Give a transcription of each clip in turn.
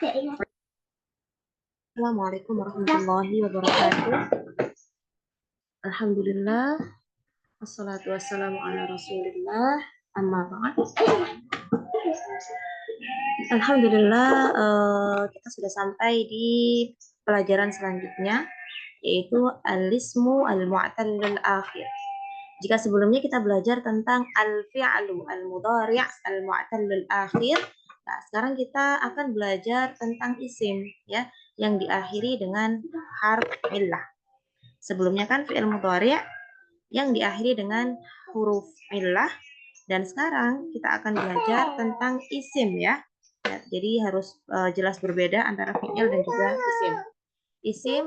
Assalamualaikum warahmatullahi wabarakatuh. Alhamdulillah, wassalatu wassalamu ala rasulillah, amma ba'd. Alhamdulillah, kita sudah sampai di pelajaran selanjutnya, yaitu al-ismu al-mu'tallul akhir. Jika sebelumnya kita belajar tentang al-fi'lu al-mudhari' al-mu'tallul akhir, nah sekarang kita akan belajar tentang isim ya, yang diakhiri dengan harf illah. Sebelumnya kan fi'il mudhari' yang diakhiri dengan huruf illah, dan sekarang kita akan belajar tentang isim ya. Jadi harus jelas berbeda antara fi'il dan juga isim. Isim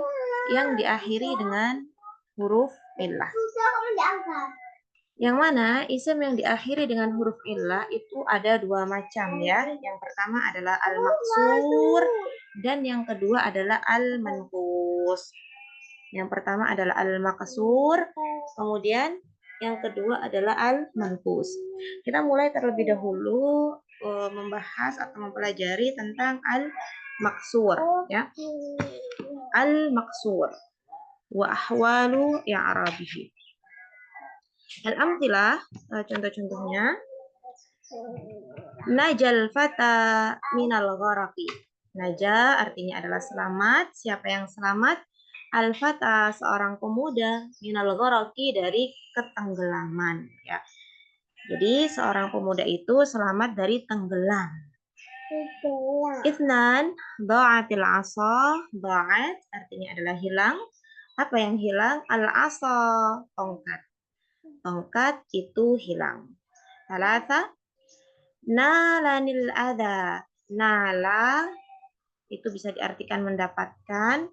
yang diakhiri dengan huruf illah. Yang mana isim yang diakhiri dengan huruf illah itu ada dua macam ya. Yang pertama adalah al-maksur dan yang kedua adalah al-manqus. Yang pertama adalah al-maksur, kemudian yang kedua adalah al-manqus. Kita mulai terlebih dahulu membahas atau mempelajari tentang al-maksur ya. Al-maksur wa ahwalu i'rabihi. Al-amthilah, contoh-contohnya, najal fata minal gharaqi. Naja artinya adalah selamat. Siapa yang selamat? Al-fata, seorang pemuda, minal gharaqi, dari ketenggelaman ya. Jadi seorang pemuda itu selamat dari tenggelam. Itsnan, dha'atil 'asa. Dha'at artinya adalah hilang. Apa yang hilang? Al-'asa, tongkat. Tongkat itu hilang. Salasa, nalanil adha. Nala itu bisa diartikan mendapatkan.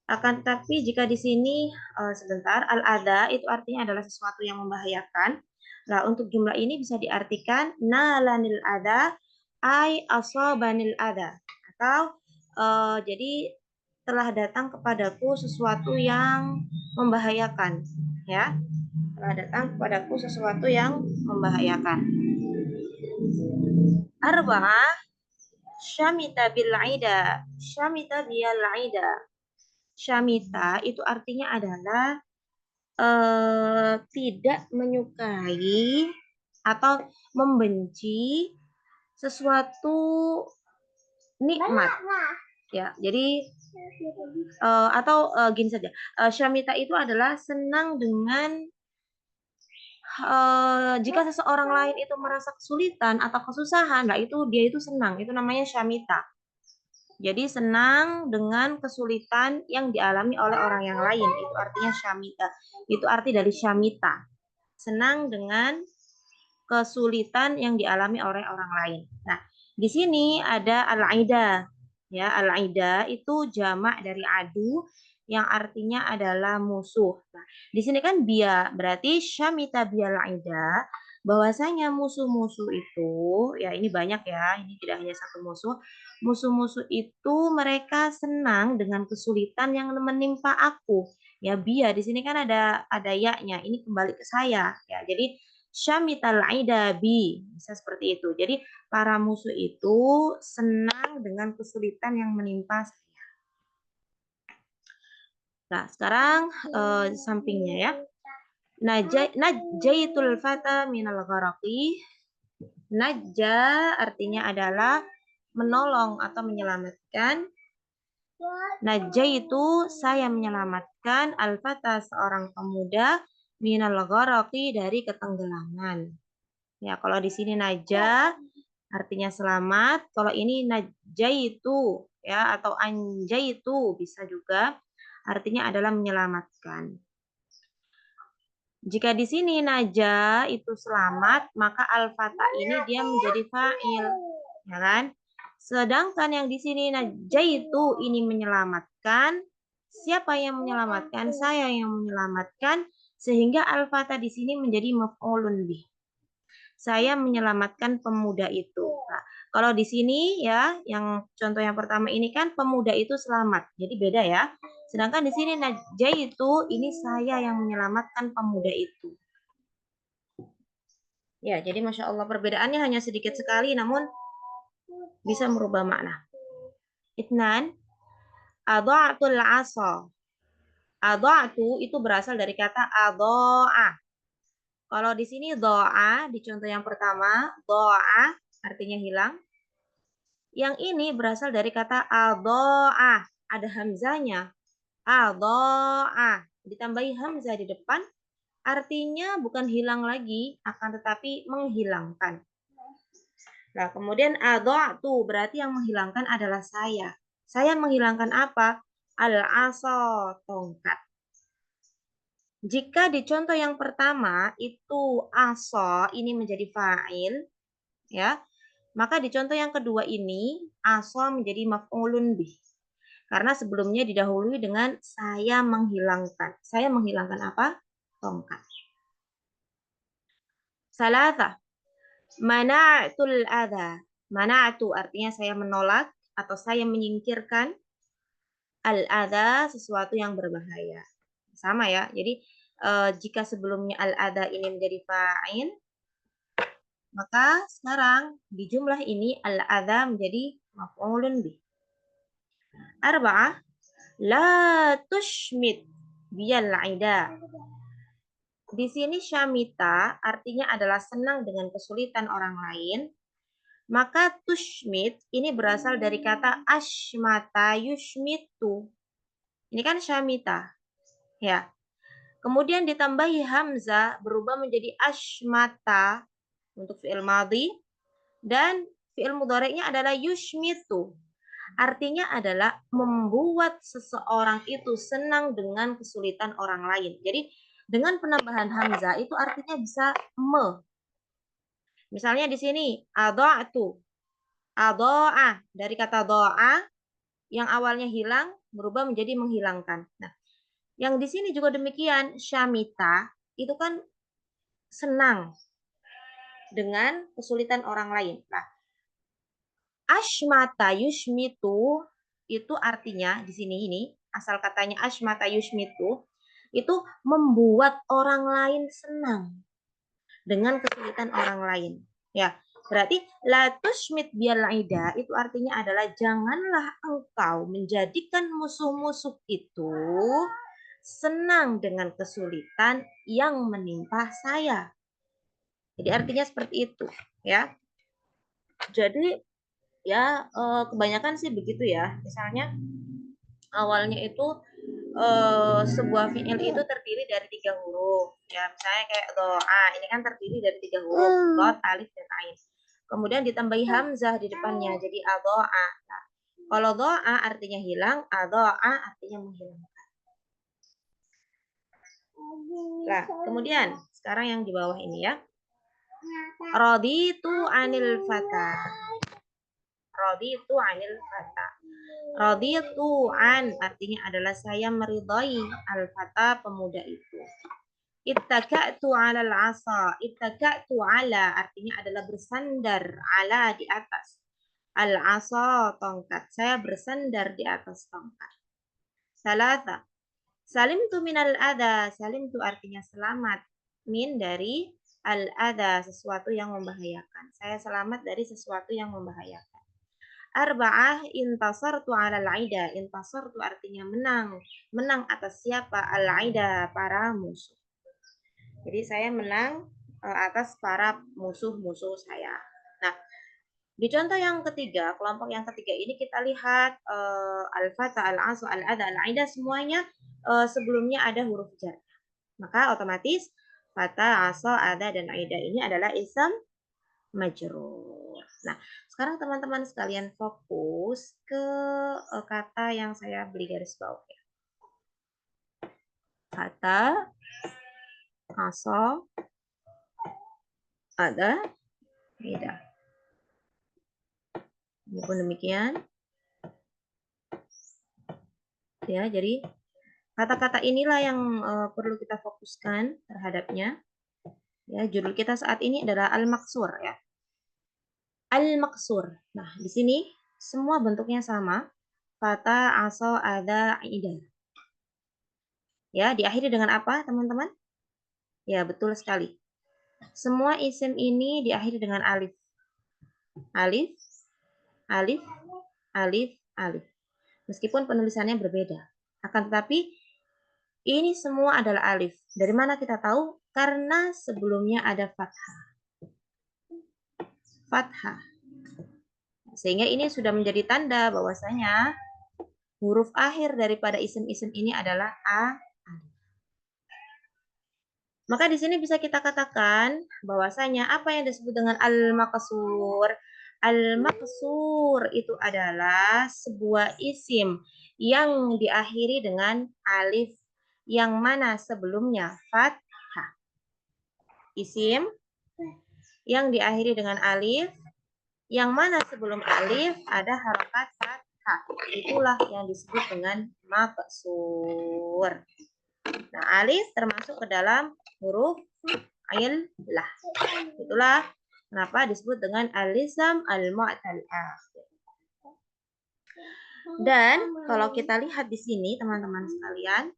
Akan tetapi jika di sini sebentar, al-adha itu artinya adalah sesuatu yang membahayakan. Nah, untuk jumlah ini bisa diartikan nalanil adha ay asabanil adha, atau jadi telah datang kepadaku sesuatu yang membahayakan ya. Telah datang kepadaku sesuatu yang membahayakan. Arba'ah, syamita bil aida. Syamita bil aida. Syamita itu artinya adalah tidak menyukai atau membenci sesuatu nikmat ya. Jadi gini saja, syamita itu adalah senang dengan jika seseorang lain itu merasa kesulitan atau kesusahan, nah itu dia itu senang, itu namanya syamita. Jadi senang dengan kesulitan yang dialami oleh orang yang lain, itu artinya syamita. Itu arti dari syamita. Senang dengan kesulitan yang dialami oleh orang lain. Nah, di sini ada al-aida. Ya, al-aida itu jamak dari adu yang artinya adalah musuh. Nah, di sini kan bia, berarti syamita bial aida, bahwasanya musuh-musuh itu, ya ini banyak ya, ini tidak hanya satu musuh. Musuh-musuh itu mereka senang dengan kesulitan yang menimpa aku. Ya, bia di sini kan ada ya-nya, ini kembali ke saya. Ya, jadi syamital aida bi, bisa seperti itu. Jadi para musuh itu senang dengan kesulitan yang menimpa saya. Nah, sekarang sampingnya ya. Najaitul fata minal gharaqi. Najja artinya adalah menolong atau menyelamatkan. Najja itu saya menyelamatkan al-fata, seorang pemuda, minal gharaqi, dari ketenggelaman. Ya, kalau di sini najja artinya selamat. Kalau ini najaitu ya, atau anjaitu bisa juga artinya adalah menyelamatkan. Jika di sini naja itu selamat, maka al-fata ini dia menjadi fa'il, ya kan? Sedangkan yang di sini najaitu ini menyelamatkan. Siapa yang menyelamatkan? Saya yang menyelamatkan, sehingga al-fata di sini menjadi maf'ulun bih. Saya menyelamatkan pemuda itu. Nah, kalau di sini ya, yang contoh yang pertama ini kan pemuda itu selamat. Jadi beda ya. Sedangkan di sini najaitu ini saya yang menyelamatkan pemuda itu. Ya, jadi Masya Allah perbedaannya hanya sedikit sekali namun bisa merubah makna. Itnan, adha'tul 'asa. Adha'tu itu berasal dari kata adha'a. Kalau di sini dha'a di contoh yang pertama, dha'a artinya hilang. Yang ini berasal dari kata adha'a, ada hamzanya. Adha'a ditambahi hamzah di depan, artinya bukan hilang lagi, akan tetapi menghilangkan. Nah, kemudian adha'tu berarti yang menghilangkan adalah saya. Saya menghilangkan apa? Al-'asa, tongkat. Jika di contoh yang pertama itu asa ini menjadi fa'il, ya, maka di contoh yang kedua ini asa menjadi maf'ulun bih. Karena sebelumnya didahului dengan saya menghilangkan. Saya menghilangkan apa? Tongkat. Salasa. Mana'tul adha. Mana'tu artinya saya menolak atau saya menyingkirkan al-adha sesuatu yang berbahaya. Sama ya. Jadi jika sebelumnya al-adha ini menjadi fa'il, maka sekarang di jumlah ini al-adha menjadi maf'ulun bih. Arba'ah. La tushmit biyal ida. Di sini syamita artinya adalah senang dengan kesulitan orang lain. Maka tushmit ini berasal dari kata ashmata yushmitu. Ini kan syamita. Ya. Kemudian ditambahi hamzah berubah menjadi ashmata untuk fi'il madhi. Dan fi'il mudhari'nya adalah yushmitu. Artinya adalah membuat seseorang itu senang dengan kesulitan orang lain. Jadi dengan penambahan hamzah itu artinya bisa me. Misalnya di sini adha'tu. Adha'a dari kata dha'a yang awalnya hilang berubah menjadi menghilangkan. Nah, yang di sini juga demikian, syamita itu kan senang dengan kesulitan orang lain. Nah, ashmata yushmitu itu artinya di sini ini asal katanya ashmata yushmitu itu membuat orang lain senang dengan kesulitan orang lain. Ya, berarti la tushmit bil aida itu artinya adalah janganlah engkau menjadikan musuh-musuh itu senang dengan kesulitan yang menimpa saya. Jadi artinya seperti itu, ya. Jadi ya kebanyakan sih begitu ya. Misalnya awalnya itu sebuah fiil itu terdiri dari 3 huruf. Ya, misalnya kayak doa, ini kan terdiri dari 3 huruf, dot, alif, dan ain. Kemudian ditambahi hamzah di depannya, jadi adoa. Nah, kalau doa artinya hilang, adoa artinya menghilangkan. Nah, kemudian sekarang yang di bawah ini ya. Raditu anil fata. Raditu anil fata. Raditu an artinya adalah saya meridai al-fata pemuda itu. Ittaka'tu 'alal 'asa. Ittaka'tu 'ala artinya adalah bersandar, 'ala di atas. Al-'asa tongkat. Saya bersandar di atas tongkat. Salasa. Salimtu minal adha. Salimtu artinya selamat. Min dari al-adha, sesuatu yang membahayakan. Saya selamat dari sesuatu yang membahayakan. Arba'ah intasartu 'alal 'ida. Intasartu artinya menang. Menang atas siapa? Al-'ida, para musuh. Jadi saya menang atas para musuh-musuh saya. Nah, di contoh yang ketiga, kelompok yang ketiga ini kita lihat al-fata, al-asu, al-ada, al-aida semuanya sebelumnya ada huruf jar. Maka otomatis fata, aso, ada, dan aida ini adalah ism majrur. Nah, sekarang teman-teman sekalian fokus ke kata yang saya beri garis bawah. Fata, aso, ada, aida. Ini pun demikian. Ya, jadi kata-kata inilah yang perlu kita fokuskan terhadapnya. Ya, judul kita saat ini adalah al-maksur ya. Al-maksur. Nah, di sini semua bentuknya sama. Fata, aso, ada, ida. Ya, diakhiri dengan apa, teman-teman? Ya, betul sekali. Semua isim ini diakhiri dengan alif. Alif, alif, alif, alif. Meskipun penulisannya berbeda. Akan tetapi ini semua adalah alif. Dari mana kita tahu? Karena sebelumnya ada fathah. Fathah. Sehingga ini sudah menjadi tanda bahwasanya huruf akhir daripada isim-isim ini adalah a. Maka di sini bisa kita katakan bahwasanya apa yang disebut dengan al-maqsur. Al-maqsur itu adalah sebuah isim yang diakhiri dengan alif yang mana sebelumnya fathah. Isim yang diakhiri dengan alif yang mana sebelum alif ada harokat fathah. Itulah yang disebut dengan maqsur. Nah, alif termasuk ke dalam huruf illah. Itulah kenapa disebut dengan al-lisam al-mu'tal akhir. Dan kalau kita lihat di sini teman-teman sekalian,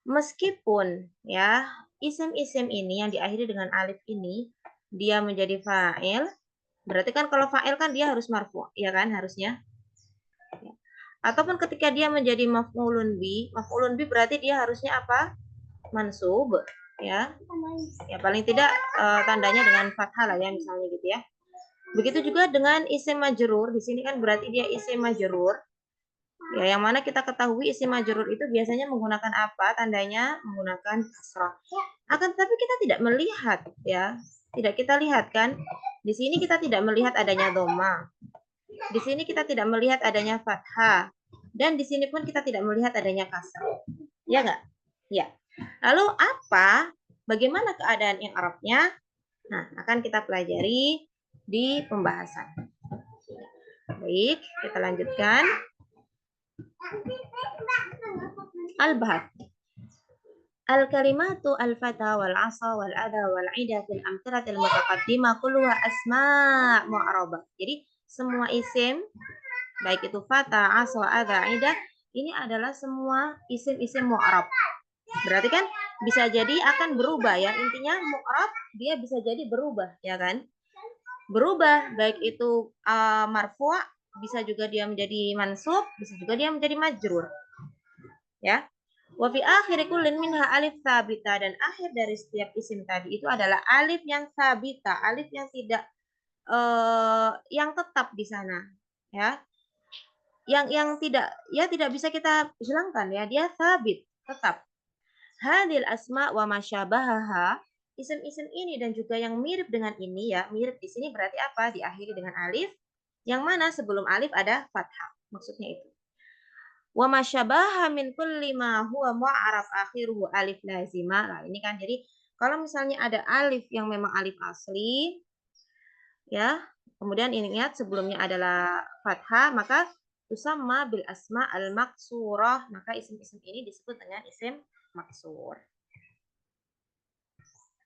meskipun ya isim-isim ini yang diakhiri dengan alif ini dia menjadi fa'il, berarti kan kalau fa'il kan dia harus marfu, ya kan harusnya. Ataupun ketika dia menjadi maf'ulun bi berarti dia harusnya apa? Mansub, ya. Ya paling tidak tandanya dengan fathah lah ya misalnya gitu ya. Begitu juga dengan isim majrur, di sini kan berarti dia isim majrur. Ya, yang mana kita ketahui isim majrur itu biasanya menggunakan apa? Tandanya menggunakan kasrah. Akan tetapi kita tidak melihat ya. Tidak kita lihat kan? Di sini kita tidak melihat adanya dhamma. Di sini kita tidak melihat adanya fathah. Dan di sini pun kita tidak melihat adanya kasrah. Ya enggak? Ya. Lalu apa? Bagaimana keadaan yang Arabnya? Nah, akan kita pelajari di pembahasan. Baik, kita lanjutkan. Al-Bahat. Al-kalimatu al-fata wal-asa wal-adha wal-ida fil amthalatil mutaqaddimah kulluha asma' mu'arabah. Jadi semua isim baik itu fata, asa, adha, ida ini adalah semua isim-isim mu'arab. Berarti kan bisa jadi akan berubah ya. Intinya mu'arab dia bisa jadi berubah ya kan? Berubah baik itu marfu' bisa juga dia menjadi mansub, bisa juga dia menjadi majrur. Ya. Wa fi akhir kullin minha alif tsabita dan akhir dari setiap isim tadi itu adalah alif yang tsabita, alif yang tidak yang tetap di sana, ya. Yang tidak bisa kita hilangkan ya, dia tsabit, tetap. Hadil asma wa masyabahaha, isim-isim ini dan juga yang mirip dengan ini ya, mirip di sini berarti apa? Diakhiri dengan alif, yang mana sebelum alif ada fathah, maksudnya itu. Wa masyabaha min kulli ma huwa mu'arab akhiruhu alif lazima. Nah, ini kan jadi kalau misalnya ada alif yang memang alif asli ya, kemudian ingat sebelumnya adalah fathah, maka tusamma bil asma al maksurah, maka isim-isim ini disebut dengan isim maksur.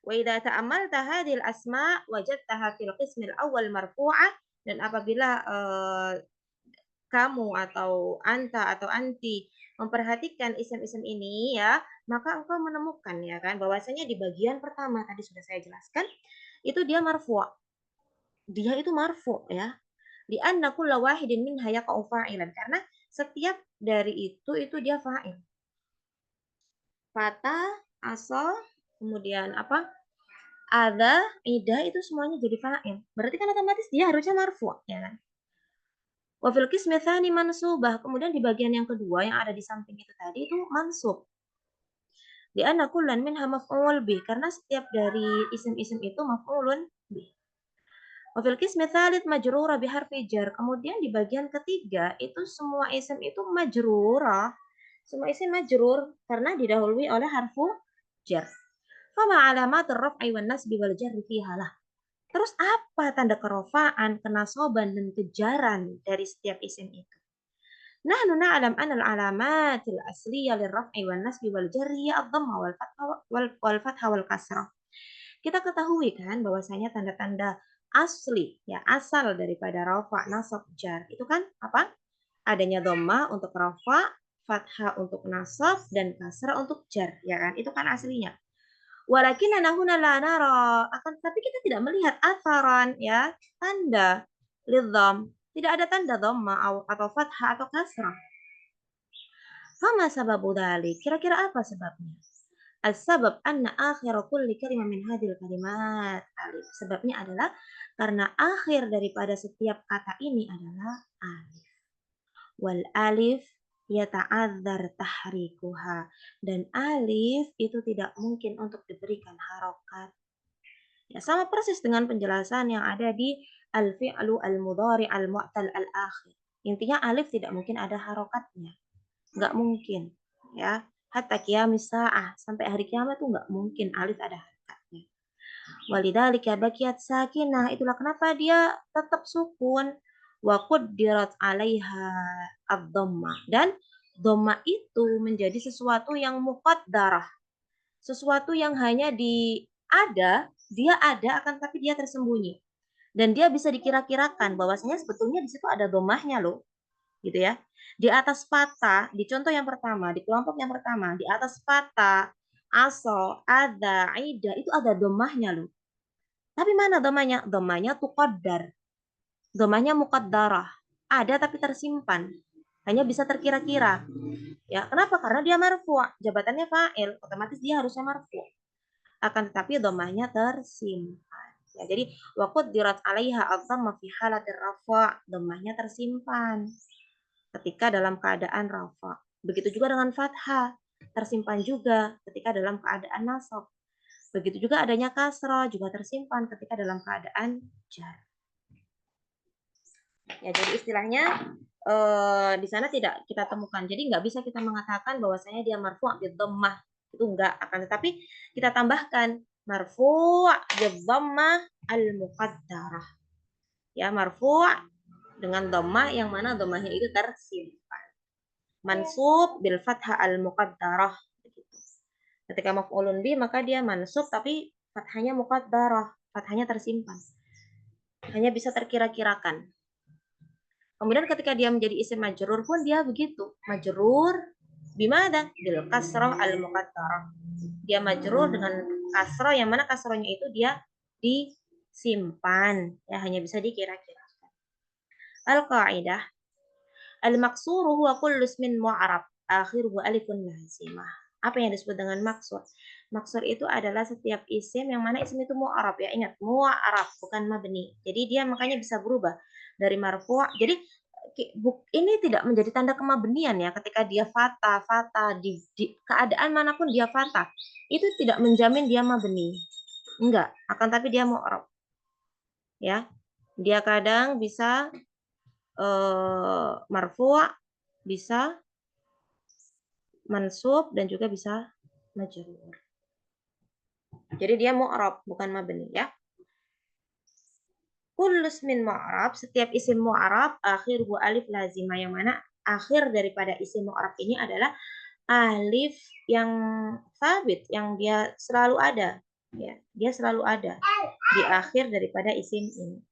Wa idza ta'ammalta hadhil asma wajadtaha fil qismil awal marfu'ah, dan apabila kamu atau anta atau anti memperhatikan isim-isim ini ya, maka engkau menemukan ya kan bahwasanya di bagian pertama tadi sudah saya jelaskan itu dia marfu'. Dia itu marfu' ya. Di anna kullu wahidin minha yaqa'u fa'ilan, karena setiap dari itu dia fa'il. Fata, asal, kemudian apa? Ada, ida itu semuanya jadi fa'il. Berarti kan otomatis dia harusnya marfu' ya kan? Wa fil qismi tsani mansubah. Kemudian di bagian yang kedua yang ada di samping itu tadi itu mansub. Di anna kullan minha maf'ul bih, karena setiap dari isim-isim itu maf'ulun bih. Wa fil qismi tsalits majrura bi harfi jar. Kemudian di bagian ketiga itu semua isim itu majrurah. Semua isim majrur karena didahului oleh harfu jar. Fama alamatur raf'i wan nasbi wal jarri fiha lah. Terus apa tanda kerofaan, kenasoban, dan kejaran dari setiap isim itu? Nahnu na'lam anal alamatil asliyah lirraf'i wan nasbi wal jarri ad-dhamma wal fathah wal kasrah. Kita ketahui kan bahwasanya tanda-tanda asli ya, asal daripada rafa, nasab, jar itu kan apa? Adanya dhamma untuk rafa, fathah untuk nasab, dan kasrah untuk jar ya kan? Itu kan aslinya. Walakinna huna la nara, akan tapi kita tidak melihat atharan ya, tanda lidham Tidak ada tanda dhamma atau fathah atau kasrah. Fama sababu dzalik? Kira-kira apa sebabnya? As-sabab anna akhir kulli kalimah min hadhil kalimat alif. Sebabnya adalah karena akhir daripada setiap kata ini adalah alif. Wal alif yata'adzar tahrikuha. Dan alif itu tidak mungkin untuk diberikan harokat. Ya, sama persis dengan penjelasan yang ada di al-fi'lu al-mudhari al-mu'tal al-akhir. Intinya alif tidak mungkin ada harokatnya. Nggak mungkin. Ya, hatta qiyamis sa'ah. Sampai hari kiamat tuh nggak mungkin alif ada harokatnya. Walidzalika bakiyat sakinah. Itulah kenapa dia tetap sukun. Wa quddirat 'alaiha ad-dhammah. Dan dhamma itu menjadi sesuatu yang muqaddarah. Sesuatu yang hanya dia ada akan tapi dia tersembunyi. Dan dia bisa dikira-kirakan bahwasanya sebetulnya di situ ada dhammahnya loh. Gitu ya. Di atas patah, di contoh yang pertama, di kelompok yang pertama, di atas patah, aso, ada, aida, itu ada dhammahnya loh. Tapi mana dhammahnya? Dhammahnya tuqaddar. Dhammahnya muqaddarah. Ada tapi tersimpan. Hanya bisa terkira-kira. Ya, kenapa? Karena dia marfu', jabatannya fa'il, otomatis dia harusnya marfu'. Akan tetapi dhammahnya tersimpan. Ya, jadi wa quddirat 'alaiha adh-dhamma fi halatir rafa', dhammahnya tersimpan ketika dalam keadaan rafa'. Begitu juga dengan fathah, tersimpan juga ketika dalam keadaan nasab. Begitu juga adanya kasrah juga tersimpan ketika dalam keadaan jar. Ya, jadi istilahnya di sana tidak kita temukan. Jadi nggak bisa kita mengatakan bahwasanya dia marfu' bi dhammah. Itu enggak, akan tetapi kita tambahkan marfu' bi dhammah al-muqaddarah. Ya, marfu' dengan dhammah yang mana dhammahnya itu tersimpan. Mansub bil fathah al-muqaddarah. Ketika maf'ulun bi maka dia mansub tapi fathahnya muqaddarah, fathahnya tersimpan. Hanya bisa terkira-kirakan. Kemudian ketika dia menjadi isim majrur pun dia begitu. Majrur bimana? Bil kasrah al-muqaddarah. Dia majrur dengan kasrah yang mana kasrahnya itu dia disimpan. Ya, hanya bisa dikira-kirakan. Al-qaidah al-maqsuru huwa kullu ismin mu'arab akhiruhu alifun lazimah. Apa yang disebut dengan maksur? Maksur itu adalah setiap isim yang mana isim itu mu'arab, ya. Ingat, mu'arab bukan mabni. Jadi dia makanya bisa berubah dari marfu'. Jadi ini tidak menjadi tanda kemabnian ya ketika dia fatah di keadaan manapun dia fatah. Itu tidak menjamin dia mabni. Enggak, akan tapi dia mu'arab. Ya. Dia kadang bisa marfu', bisa mansub dan juga bisa majrur. Jadi dia mu'rab bukan mabni ya. Kullu ismin mu'rab, setiap isim mu'rab akhiruhu alif lazimah, yang mana akhir daripada isim mu'rab ini adalah alif yang sabit, yang dia selalu ada, ya. Dia selalu ada di akhir daripada isim ini.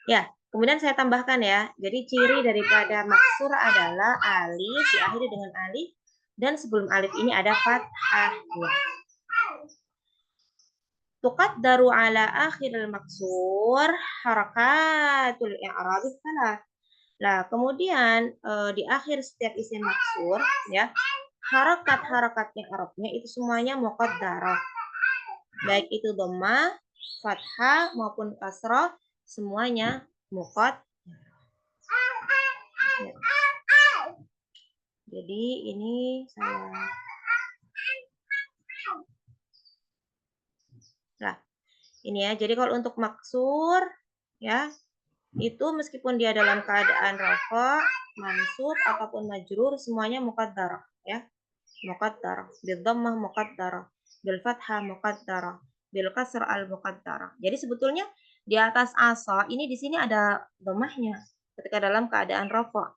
Ya, kemudian saya tambahkan ya. Jadi ciri daripada maksur adalah alif diakhiri dengan alif dan sebelum alif ini ada fathah. Tuqaddaru ala akhiril maksur harakatul i'rab salah. Nah, kemudian di akhir setiap isim maksur ya, harakat-harakatnya Arabnya itu semuanya muqaddarah. Baik itu dhammah, fathah maupun kasrah, semuanya muqaddarah. Ya. Jadi ini saya Nah, ini ya. Jadi kalau untuk maksur ya, itu meskipun dia dalam keadaan rafa, mansub ataupun majrur semuanya muqaddarah ya. Muqaddarah, bil dhammah muqaddarah, bil fathah muqaddarah, bil kasr al muqaddarah. Jadi sebetulnya di atas asa ini di sini ada dhammahnya ketika dalam keadaan rafa.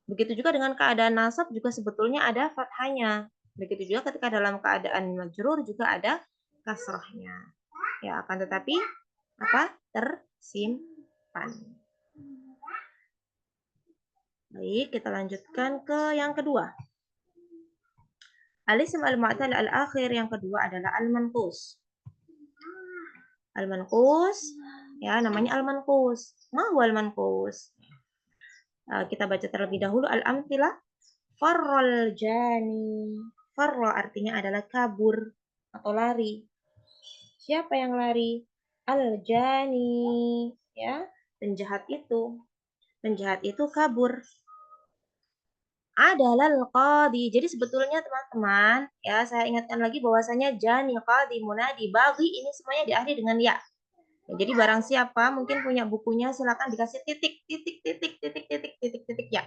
Begitu juga dengan keadaan nasab juga sebetulnya ada fathahnya. Begitu juga ketika dalam keadaan majrur juga ada kasrahnya. Ya, akan tetapi apa? Tersimpan. Baik, kita lanjutkan ke yang kedua. Al-ism al-mu'tal al-akhir yang kedua adalah al-manqus. Al-manqus ya, namanya al-manqus. Ma huwa al-manqus? Kita baca terlebih dahulu al-amthilah. Farral jani. Farra artinya adalah kabur atau lari. Siapa yang lari? Al-jani, ya, penjahat itu. Penjahat itu kabur. Adalah al-qadi. Jadi sebetulnya teman-teman, ya, saya ingatkan lagi bahwasanya jani, qadi, munadi, baghi ini semuanya diakhiri dengan ya. Jadi barang siapa mungkin punya bukunya, silakan dikasih titik, titik, titik, titik, titik, titik, titik, ya.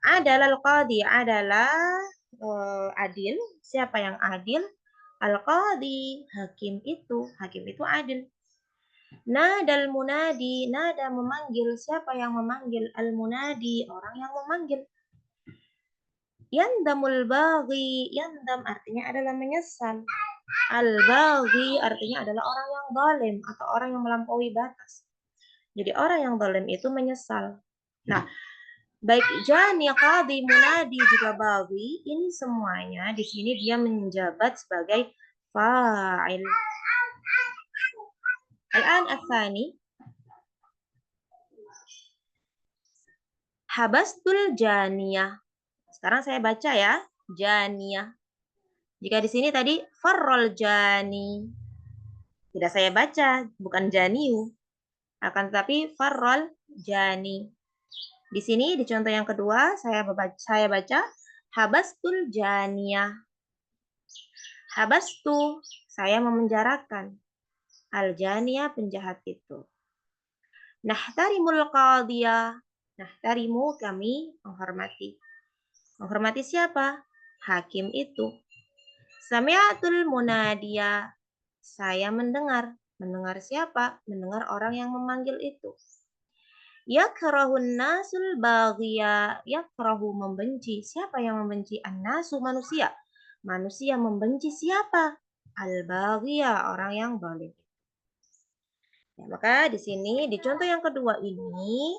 Adalah al-qadi adalah adil. Siapa yang adil? Al-qadi, hakim itu adil. Nadal munadi, nada memanggil. Siapa yang memanggil? Al-munadi, orang yang memanggil. Yandamul baghi, yandam artinya adalah menyesal. Al-baghi artinya adalah orang yang zalim atau orang yang melampaui batas. Jadi orang yang zalim itu menyesal. Nah, baik jani, qadi, munadi juga baghi, ini semuanya di sini dia menjabat sebagai fa'il. Al-an ats-tsani. Habastul janiyah. Sekarang saya baca ya, janiyah. Jika di sini tadi farrol jani. Tidak saya baca, bukan janiu. Akan tetapi farrol jani. Di sini di contoh yang kedua saya baca habastul janiyah. Habastu, saya memenjarakan. Al-janiyah, penjahat itu. Nahtarimul qadiyah. Nahtarimu, kami menghormati. Menghormati siapa? Hakim itu. Sami'atul munadiya. Saya mendengar. Mendengar siapa? Mendengar orang yang memanggil itu. Yakrahun nasul baghiya. Yakrahu, membenci. Siapa yang membenci? An-nasu, manusia. Manusia membenci siapa? Al-baghiya, orang yang zalim. Ya, maka di sini di contoh yang kedua ini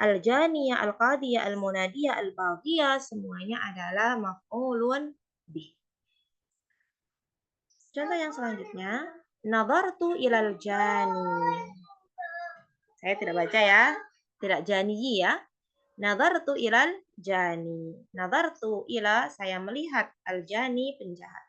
al-janiyah, al-qadiyah, al-munadiyah, al-baghiyah semuanya adalah maf'ulun bih. Contoh yang selanjutnya, nadartu ilal jani. Saya tidak baca ya, tidak janiyi ya. Nadartu ilal jani. Nadartu ila, saya melihat, al-jani, penjahat.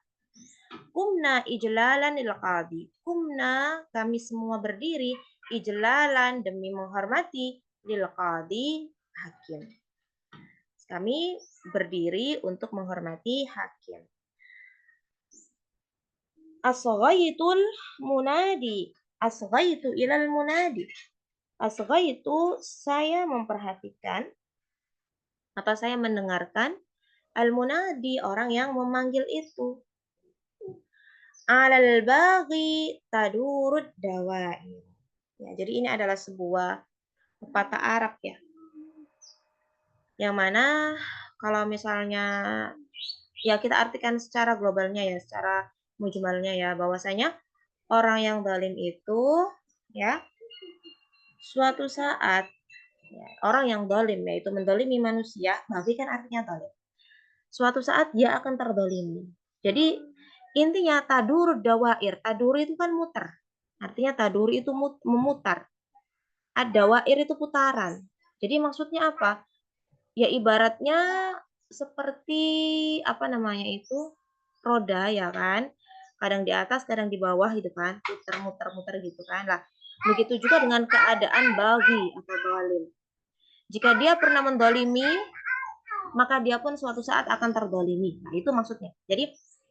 Kumna ijlalan lil qadi. Kumna, kami semua berdiri, ijlalan, demi menghormati, lil qadi, hakim. Kami berdiri untuk menghormati hakim. Asghaitul munadi. Asghaitu ilal munadi. Asghaitu, saya memperhatikan atau saya mendengarkan al-munadi, orang yang memanggil itu. Alal baghi tadurud dawair. Ya, jadi ini adalah sebuah pepatah Arab ya. Yang mana kalau misalnya ya kita artikan secara globalnya ya, secara mujmalnya ya, bahwasanya orang yang zalim itu ya suatu saat ya, orang yang zalim yaitu mendolimi manusia, berarti kan artinya zalim. Suatu saat dia akan terdolimi. Jadi intinya tadur dawair. Tadur itu kan muter. Artinya tadur itu memutar. Ad-dawair itu putaran. Jadi maksudnya apa? Ya ibaratnya seperti apa namanya itu roda ya kan. Kadang di atas, kadang di bawah gitu kan. Muter-muter gitu kan. Lah, begitu juga dengan keadaan baghi atau zalim. Jika dia pernah mendolimi, maka dia pun suatu saat akan terdolimi. Nah, itu maksudnya. Jadi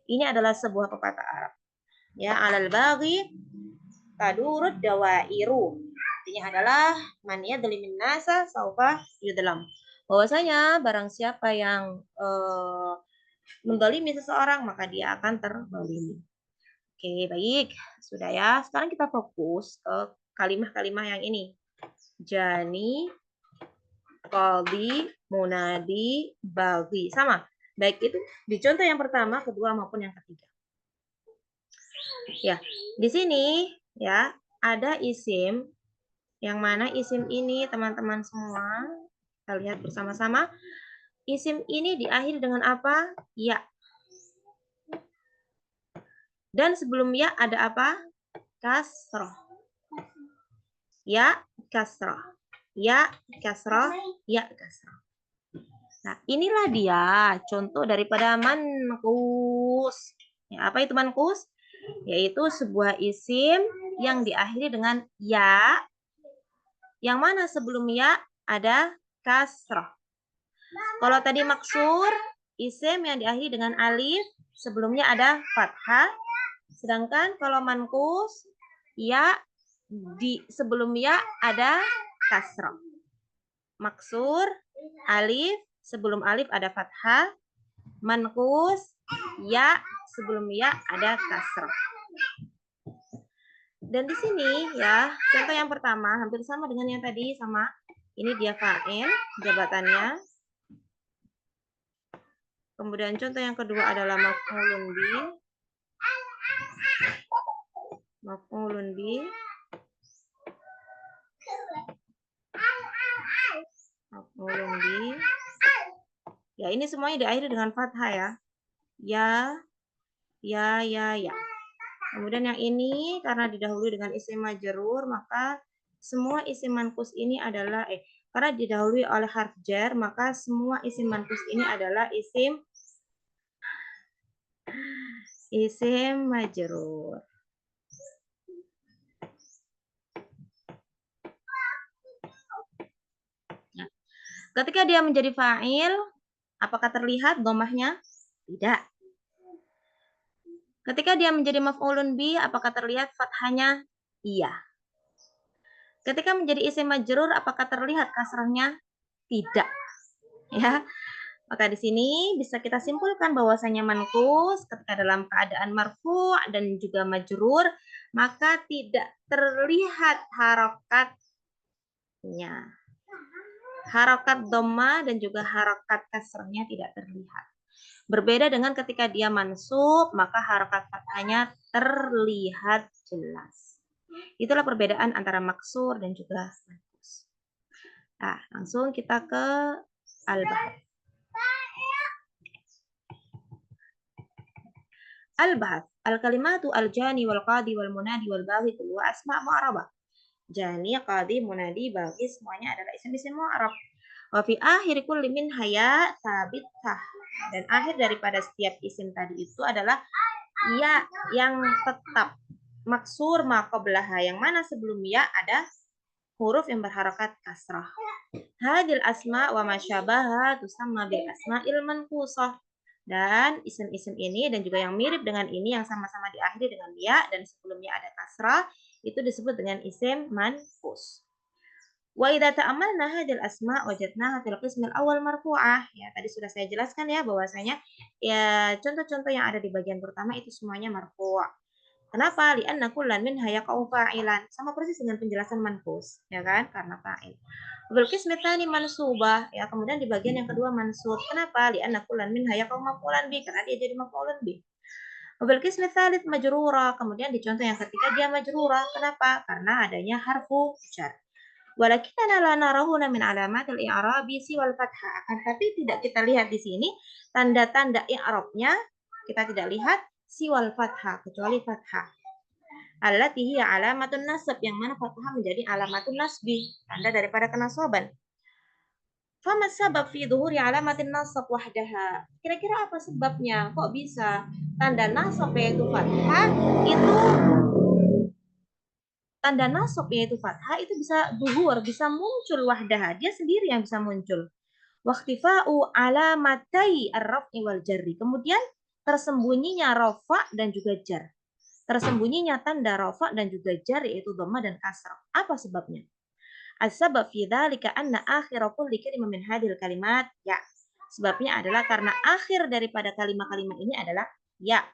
ini adalah sebuah pepatah Arab. Ya, alal baghi tadurud dawairu. Artinya adalah man yadlimin nasa saufa yudlam. Bahwasanya barang siapa yang mendolimi seseorang, maka dia akan terdolimi. Oke, baik. Sudah ya. Sekarang kita fokus ke kalimat-kalimat yang ini. Jani, qadhi, munadi, baghi. Sama. Baik itu di contoh yang pertama, kedua maupun yang ketiga. Ya, di sini ya ada isim yang mana isim ini teman-teman semua kita lihat bersama-sama. Isim ini diakhiri dengan apa? Ya. Dan sebelum ya ada apa? Kasroh. ya kasrah, ya kasrah, ya kasrah. Nah, inilah dia contoh daripada manqus. Ya, apa itu manqus? Yaitu sebuah isim yang diakhiri dengan ya, yang mana sebelum ya ada kasrah. Kalau tadi maksur, isim yang diakhiri dengan alif, sebelumnya ada fathah. Sedangkan kalau manqus, ya di sebelum ya ada kasrah. Maksur, alif, sebelum alif ada fathah. Manqus, ya sebelum ya ada kasrah. Dan di sini ya, contoh yang pertama hampir sama dengan yang tadi, sama. Ini dia fa'il, jabatannya. Kemudian contoh yang kedua adalah maf'ulun bih. Maf'ulun bih. Maf'ulun bih. Ya, ini semuanya diakhiri dengan fathah ya. Ya. Kemudian yang ini karena didahului dengan isim majrur, maka semua isim manqus ini adalah karena didahului oleh harf jar, maka semua isim manqus ini adalah isim majrur. Nah, ketika dia menjadi fa'il, apakah terlihat dhammahnya? Tidak. Ketika dia menjadi maf'ulun bih, apakah terlihat fathahnya? Iya. Ketika menjadi isim majrur, apakah terlihat kasrahnya? Tidak. Ya. Maka di sini bisa kita simpulkan bahwasanya manqus ketika dalam keadaan marfu' dan juga majrur, maka tidak terlihat harokatnya. Harokat dhamma dan juga harokat kasrahnya tidak terlihat. Berbeda dengan ketika dia mansub, maka harokat fathahnya terlihat jelas. Itulah perbedaan antara maksur dan juga manqus. Nah, langsung kita ke al-bahth. Al-bahth. Al-kalimatu al-jani wal-qadi wal-munadi wal-baghi kulluha asma' mu'arabah. Jani, qadi, munadi, baghi semuanya adalah isim-isim mu'arab. Wa fi akhir kulli min haya sabitah. Dan akhir daripada setiap isim tadi itu adalah ya yang tetap. Maksur ma qablaha, yang mana sebelum ya ada huruf yang berharokat kasrah. Hadil asma wa masyabaha tusamma bil asma'il manqusah. Dan isim-isim ini dan juga yang mirip dengan ini yang sama-sama diakhiri dengan ya dan sebelumnya ada kasrah itu disebut dengan isim manqus. Wa idza ta'ammalna hadil asma wajadnaha fil qismil awal marfu'ah. Ya, tadi sudah saya jelaskan ya bahwasanya ya contoh-contoh yang ada di bagian pertama itu semuanya marfu'. Kenapa? Li'anna kullan minha yaqa'u fa'ilan. Sama persis dengan penjelasan manqus, ya kan? Karena fa'il. Bil qismi tsani mansubah. Ya, kemudian di bagian yang kedua mansub. Kenapa? Li'anna kullan minha yaqa'u maf'ulan bih. Karena dia jadi maf'ulan bih. Bil qismi tsalits majrura. Kemudian di contoh yang ketiga dia majrura. Kenapa? Karena adanya harfu jar. Walakinna la narahuna min alamatil i'rabi siwal fathah. Akan tapi tidak kita lihat di sini tanda-tanda i'rabnya, kita tidak lihat siwal fathah, kecuali fathah. Allati hiya alamatun nasab, yang mana fathah menjadi alamatun nasbi, tanda daripada kenasaban. Fama sabab fi dhuhuri alamatin nasab wahdaha. Kira-kira apa sebabnya? Kok bisa tanda nasab yaitu fathah itu tanda nasab yaitu fathah itu bisa zuhur, bisa muncul wahdaha, dia sendiri yang bisa muncul. Waqtifa'u alamatai ar-raf'i wal jarri. Kemudian tersembunyinya rafa dan juga jar. Tersembunyinya tanda rafa dan juga jar yaitu dhamma dan kasrah. Apa sebabnya? As-sabab fi dzalika anna akhir kulli kalimah min hadhil kalimat ya. Sebabnya adalah karena akhir daripada kalimat-kalimat ini adalah ya.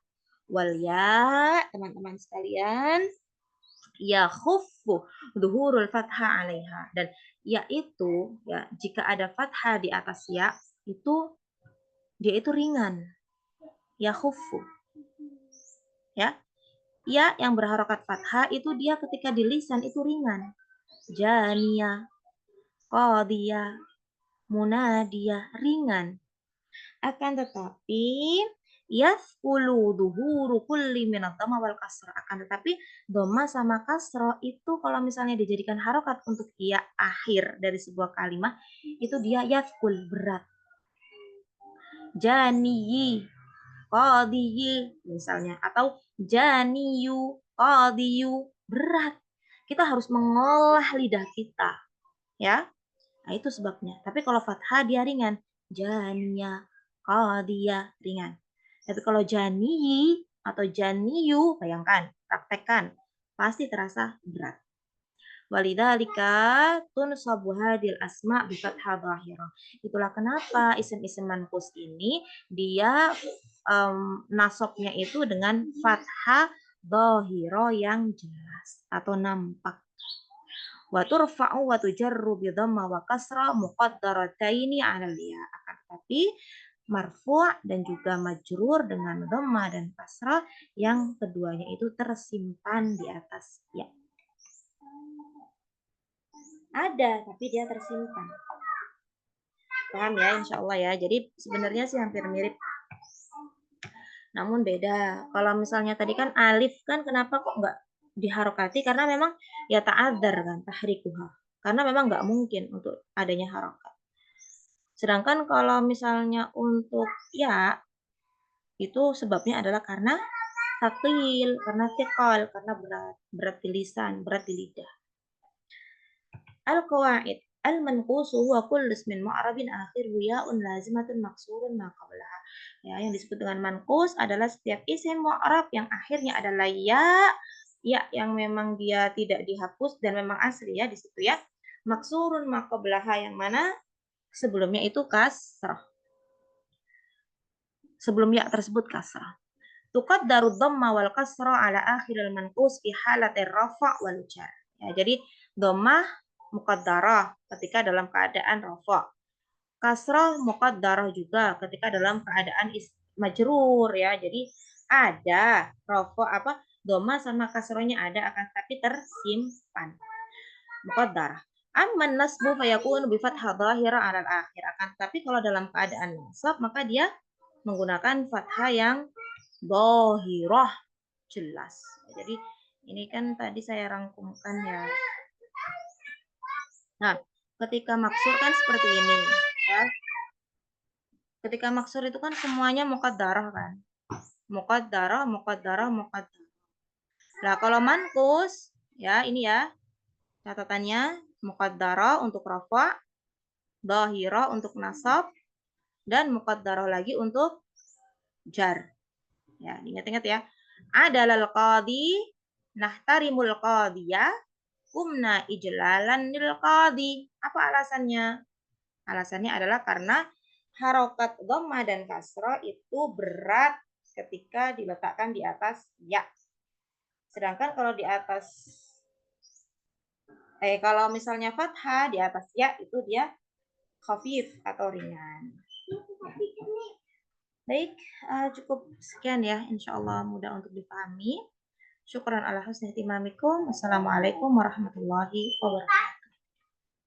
Wal ya, teman-teman sekalian, ya khuffu dhuhurul fathah 'alaiha, dan yaitu ya jika ada fathah di atas ya itu dia itu ringan, ya khuffu ya. Ya yang berharokat fathah itu dia ketika di lisan itu ringan. Janiyah, qadiyah, munadiyah, ringan. Akan tetapi Yathqulu dhuhuru kulli minadh dhamma wal kasra. Akan tetapi dhamma sama kasra itu kalau misalnya dijadikan harokat untuk ya akhir dari sebuah kalimat, itu dia yathqul, berat. Janiyi, qadiyi misalnya, atau janiyu, qadiyu, berat. Kita harus mengolah lidah kita, ya. Nah, itu sebabnya. Tapi kalau fathah dia ringan. Janiya, qadiyah, ringan. Tapi kalau janiyi atau janiyu, bayangkan, praktekkan, pasti terasa berat. Walidzalika tunsabu hadil asma bi fathah dhahirah. Itulah kenapa isim-isim manqus ini dia nasabnya itu dengan fathah dhahirah yang jelas atau nampak. Wa turfa'u wa tujarru bi dhamma wa kasra muqaddarataini 'ala ya. Akan tetapi marfu' dan juga majrur dengan dhamma dan kasrah yang keduanya itu tersimpan di atas ya. Ada, tapi dia tersimpan. Paham ya, insya Allah ya. Jadi sebenarnya sih hampir mirip. Namun beda. Kalau misalnya tadi kan alif kan kenapa kok nggak diharokati? Karena memang ya ta'adzar kan, tahrikuha. Karena memang nggak mungkin untuk adanya harokat. Sedangkan kalau misalnya untuk ya, itu sebabnya adalah karena takil, karena tekal, karena berat di lisan, berat di lidah. Al-qawaid al-manqusu huwa kullu ismin mu'rabin akhiruhu ya'un lazimatun maksurun ma qablaha. Ya, yang disebut dengan manqus adalah setiap isim mu'rab yang akhirnya adalah ya yang memang dia tidak dihapus dan memang asli ya di situ ya. Maksurun ma qablaha yang mana sebelumnya itu kasrah. Sebelum ya tersebut kasrah. Tuqaddaru dhamma wal kasra ala akhiril manqus fi halatir rafa' wal jar. Ya, jadi dhammah muqaddarah ketika dalam keadaan rafa'. Kasrah muqaddarah juga ketika dalam keadaan majrur ya. Jadi ada rafa' apa dhammah sama kasrahnya ada akan tapi tersimpan. Muqaddarah. Amman nasbu fayakunu bi fathah dhahira 'ala al-akhir. Akan tapi kalau dalam keadaan nasab maka dia menggunakan fathah yang dhahirah jelas. Jadi ini kan tadi saya rangkumkan ya. Nah, ketika maksur kan seperti ini ya. Ketika maksur itu kan semuanya muqaddarah kan. Muqaddarah, muqaddarah, muqaddarah. Nah, kalau manqus ya ini ya catatannya muqaddarah untuk rafa', dhahirah untuk nasab, dan muqaddarah lagi untuk jar. Ya, ingat-ingat ya. Adalal qadi nahtarimul qadiyah kumna ijlalan lil qadi. Apa alasannya? Alasannya adalah karena harokat dhamma dan kasrah itu berat ketika diletakkan di atas ya. Sedangkan kalau di atas kalau misalnya fathah di atas ya itu dia khafif atau ringan. Baik, cukup sekian ya. Insya Allah mudah untuk dipahami. Syukran ala husni timamikum. Wassalamualaikum warahmatullahi wabarakatuh.